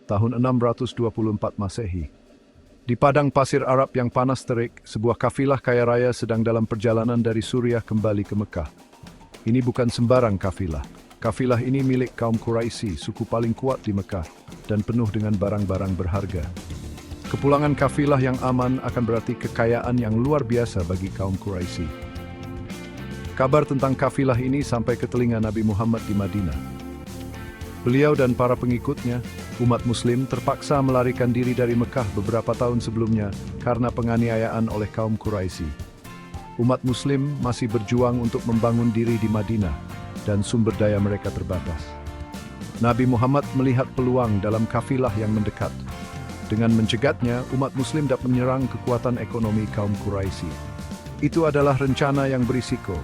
tahun 624 Masehi. Di padang pasir Arab yang panas terik, sebuah kafilah kaya raya sedang dalam perjalanan dari Suriah kembali ke Mekah. Ini bukan sembarang kafilah. Kafilah ini milik kaum Quraisy, suku paling kuat di Mekah, dan penuh dengan barang-barang berharga. Kepulangan kafilah yang aman akan berarti kekayaan yang luar biasa bagi kaum Quraisy. Kabar tentang kafilah ini sampai ke telinga Nabi Muhammad di Madinah. Beliau dan para pengikutnya, umat muslim, terpaksa melarikan diri dari Mekah beberapa tahun sebelumnya karena penganiayaan oleh kaum Quraisy. Umat muslim masih berjuang untuk membangun diri di Madinah dan sumber daya mereka terbatas. Nabi Muhammad melihat peluang dalam kafilah yang mendekat. Dengan mencegatnya, umat muslim dapat menyerang kekuatan ekonomi kaum Quraisy. Itu adalah rencana yang berisiko,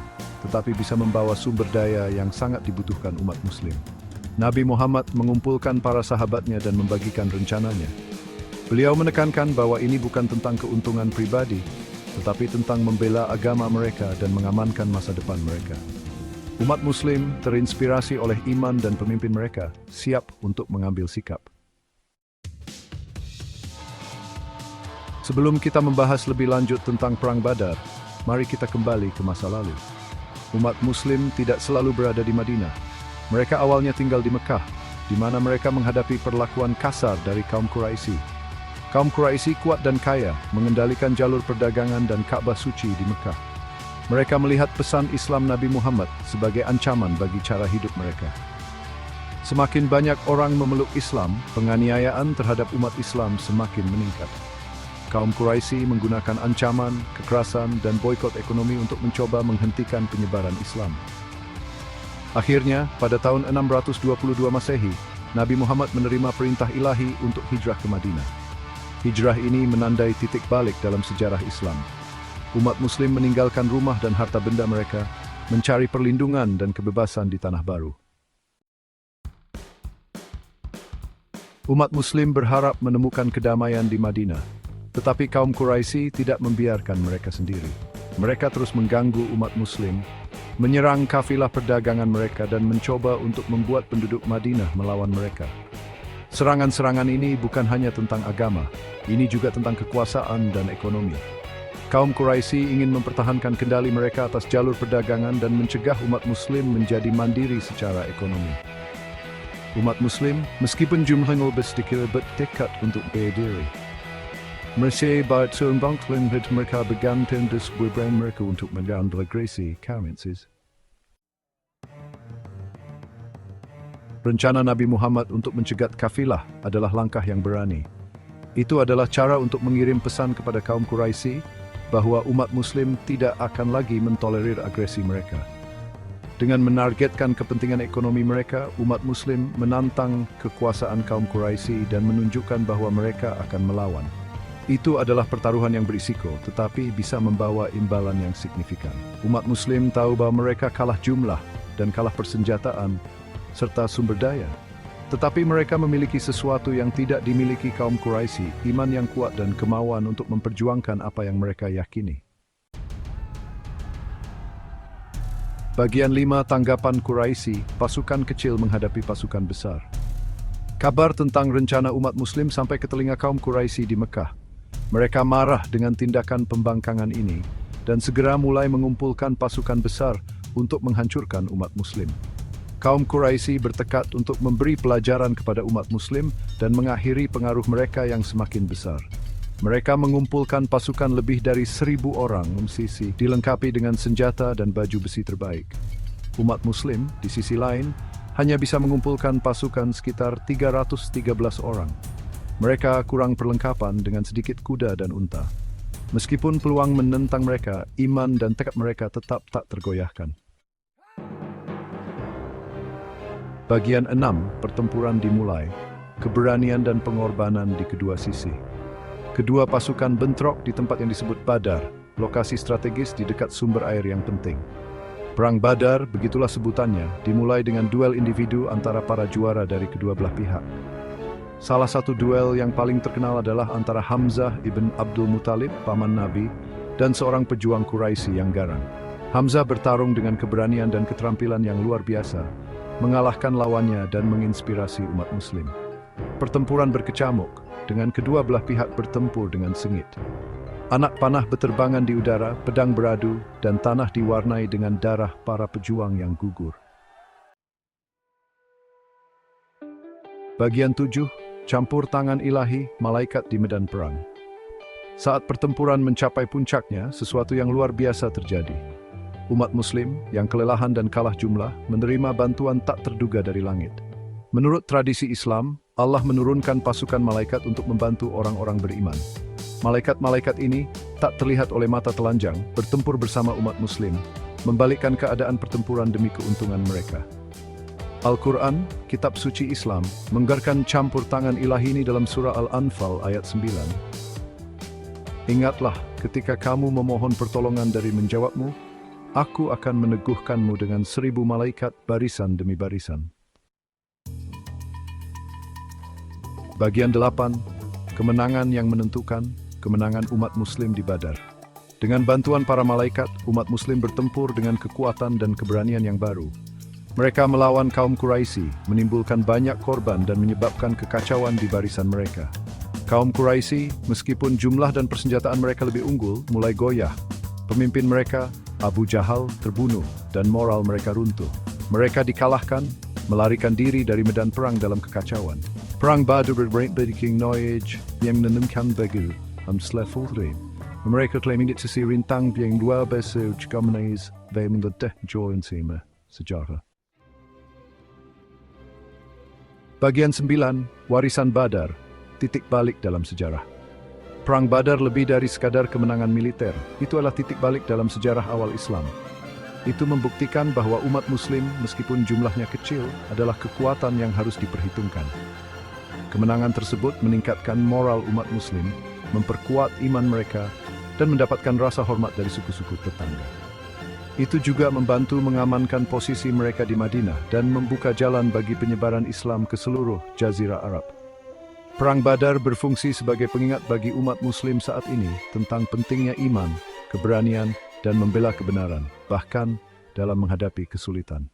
tetapi bisa membawa sumber daya yang sangat dibutuhkan umat muslim. Nabi Muhammad mengumpulkan para sahabatnya dan membagikan rencananya. Beliau menekankan bahwa ini bukan tentang keuntungan pribadi, tetapi tentang membela agama mereka dan mengamankan masa depan mereka. Umat muslim terinspirasi oleh iman dan pemimpin mereka, siap untuk mengambil sikap. Sebelum kita membahas lebih lanjut tentang Perang Badar, mari kita kembali ke masa lalu. Umat muslim tidak selalu berada di Madinah. Mereka awalnya tinggal di Mekah, di mana mereka menghadapi perlakuan kasar dari kaum Quraisy. Kaum Quraisy kuat dan kaya, mengendalikan jalur perdagangan dan Ka'bah suci di Mekah. Mereka melihat pesan Islam Nabi Muhammad sebagai ancaman bagi cara hidup mereka. Semakin banyak orang memeluk Islam, penganiayaan terhadap umat Islam semakin meningkat. Kaum Quraisy menggunakan ancaman, kekerasan, dan boikot ekonomi untuk mencoba menghentikan penyebaran Islam. Akhirnya, pada tahun 622 Masehi, Nabi Muhammad menerima perintah ilahi untuk hijrah ke Madinah. Hijrah ini menandai titik balik dalam sejarah Islam. Umat muslim meninggalkan rumah dan harta benda mereka, mencari perlindungan dan kebebasan di tanah baru. Umat muslim berharap menemukan kedamaian di Madinah, tetapi kaum Quraisy tidak membiarkan mereka sendiri. Mereka terus mengganggu umat muslim, menyerang kafilah perdagangan mereka dan mencoba untuk membuat penduduk Madinah melawan mereka. Serangan-serangan ini bukan hanya tentang agama, ini juga tentang kekuasaan dan ekonomi. Kaum Quraisy ingin mempertahankan kendali mereka atas jalur perdagangan dan mencegah umat muslim menjadi mandiri secara ekonomi. Umat muslim, meskipun jumlahnya lebih sedikit, bertekad untuk berdiri. Mereka bertumbang mereka bergantung di sebuah brand mereka untuk mengambil agresi currencies. Rencana Nabi Muhammad untuk mencegat kafilah adalah langkah yang berani. Itu adalah cara untuk mengirim pesan kepada kaum Quraisy bahwa umat muslim tidak akan lagi mentolerir agresi mereka. Dengan menargetkan kepentingan ekonomi mereka, umat muslim menantang kekuasaan kaum Quraisy dan menunjukkan bahwa mereka akan melawan. Itu adalah pertaruhan yang berisiko, tetapi bisa membawa imbalan yang signifikan. Umat muslim tahu bahwa mereka kalah jumlah dan kalah persenjataan, serta sumber daya. Tetapi mereka memiliki sesuatu yang tidak dimiliki kaum Quraisy, iman yang kuat dan kemauan untuk memperjuangkan apa yang mereka yakini. Bagian 5, tanggapan Quraisy, pasukan kecil menghadapi pasukan besar. Kabar tentang rencana umat muslim sampai ke telinga kaum Quraisy di Mekah. Mereka marah dengan tindakan pembangkangan ini dan segera mulai mengumpulkan pasukan besar untuk menghancurkan umat muslim. Kaum Quraisy bertekad untuk memberi pelajaran kepada umat muslim dan mengakhiri pengaruh mereka yang semakin besar. Mereka mengumpulkan pasukan lebih dari 1.000 orang musisi, dilengkapi dengan senjata dan baju besi terbaik. Umat muslim, di sisi lain, hanya bisa mengumpulkan pasukan sekitar 313 orang. Mereka kurang perlengkapan dengan sedikit kuda dan unta. Meskipun peluang menentang mereka, iman dan tekad mereka tetap tak tergoyahkan. Bagian 6, pertempuran dimulai. Keberanian dan pengorbanan di kedua sisi. Kedua pasukan bentrok di tempat yang disebut Badar, lokasi strategis di dekat sumber air yang penting. Perang Badar, begitulah sebutannya, dimulai dengan duel individu antara para juara dari kedua belah pihak. Salah satu duel yang paling terkenal adalah antara Hamzah ibn Abdul Muthalib, paman Nabi, dan seorang pejuang Quraisy yang garang. Hamzah bertarung dengan keberanian dan keterampilan yang luar biasa, mengalahkan lawannya dan menginspirasi umat muslim. pertempuran berkecamuk, dengan kedua belah pihak bertempur dengan sengit. Anak panah berterbangan di udara, pedang beradu, dan tanah diwarnai dengan darah para pejuang yang gugur. Bagian 7. Campur tangan ilahi, malaikat di medan perang. Saat pertempuran mencapai puncaknya, sesuatu yang luar biasa terjadi. Umat Muslim yang kelelahan dan kalah jumlah menerima bantuan tak terduga dari langit. Menurut tradisi Islam, Allah menurunkan pasukan malaikat untuk membantu orang-orang beriman. Malaikat-malaikat ini tak terlihat oleh mata telanjang, bertempur bersama umat Muslim, membalikkan keadaan pertempuran demi keuntungan mereka. Al-Quran, kitab suci Islam, menggambarkan campur tangan ilahi ini dalam surah Al-Anfal ayat 9. Ingatlah ketika kamu memohon pertolongan dari menjawabmu, aku akan meneguhkanmu dengan 1000 malaikat barisan demi barisan. Bagian 8. Kemenangan yang menentukan, kemenangan umat Muslim di Badar. Dengan bantuan para malaikat, umat Muslim bertempur dengan kekuatan dan keberanian yang baru. Mereka melawan kaum Quraisy, menimbulkan banyak korban dan menyebabkan kekacauan di barisan mereka. Kaum Quraisy, meskipun jumlah dan persenjataan mereka lebih unggul, mulai goyah. Pemimpin mereka, Abu Jahal, terbunuh dan moral mereka runtuh. Mereka dikalahkan, melarikan diri dari medan perang dalam kekacauan. Perang Badar berakhir noyaj yang menentukan bagi Slefulri. Mereka klaim ini sisi rintang yang luar biasa juga menaik dan mendedah join sima sejarah. Bagian 9. Warisan Badar, titik balik dalam sejarah. Perang Badar lebih dari sekadar kemenangan militer. Itu adalah titik balik dalam sejarah awal Islam. Itu membuktikan bahwa umat Muslim, meskipun jumlahnya kecil, adalah kekuatan yang harus diperhitungkan. Kemenangan tersebut meningkatkan moral umat Muslim, memperkuat iman mereka, dan mendapatkan rasa hormat dari suku-suku tetangga. Itu juga membantu mengamankan posisi mereka di Madinah dan membuka jalan bagi penyebaran Islam ke seluruh Jazirah Arab. Perang Badar berfungsi sebagai pengingat bagi umat Muslim saat ini tentang pentingnya iman, keberanian, dan membela kebenaran, bahkan dalam menghadapi kesulitan.